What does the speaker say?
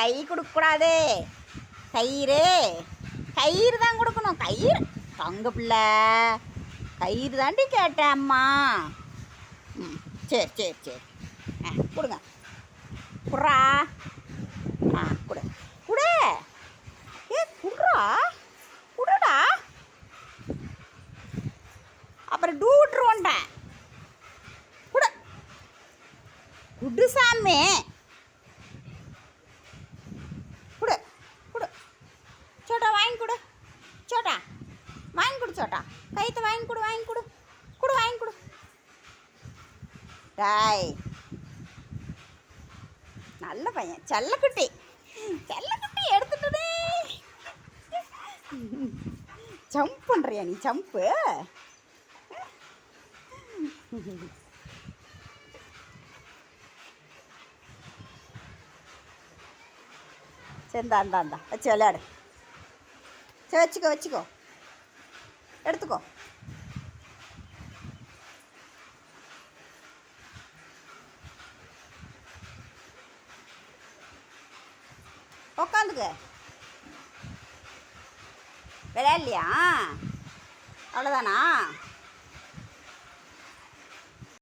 கை கொடுக்கக்கூடாது. கயிறு கயிறு தான் கொடுக்கணும். கயிறு தங்க பிள்ளை கயிறு தாண்டி கேட்டேன் அம்மா. ம் சரி சரி சரி. கொடுங்க. குட்றா. கொடு குடு. குட்றா குடுடா. அப்புறம் டூ விட்டுருவோண்டேன். குடு குடு சாமி. குடு குடு சோட்டா வாங்கி கொடு. சோட்டா வாங்கி கொடு. சோட்டா கைத்தை வாங்கி கொடு. வாங்கி கொடு. கொடு வாங்கி கொடு. டாய் நல்ல பையன். செல்லக்குட்டி செல்லக்குட்டி எடுத்துட்டே. ஜம்ப் பண்ணுறியா நீ? ஜம்ப்பு சரி இந்தா வச்சு விளையாடு. சரி வச்சுக்கோ எடுத்துக்கோ. உக்காந்துக்க. விளையாடலையா? அவ்வளோதானா?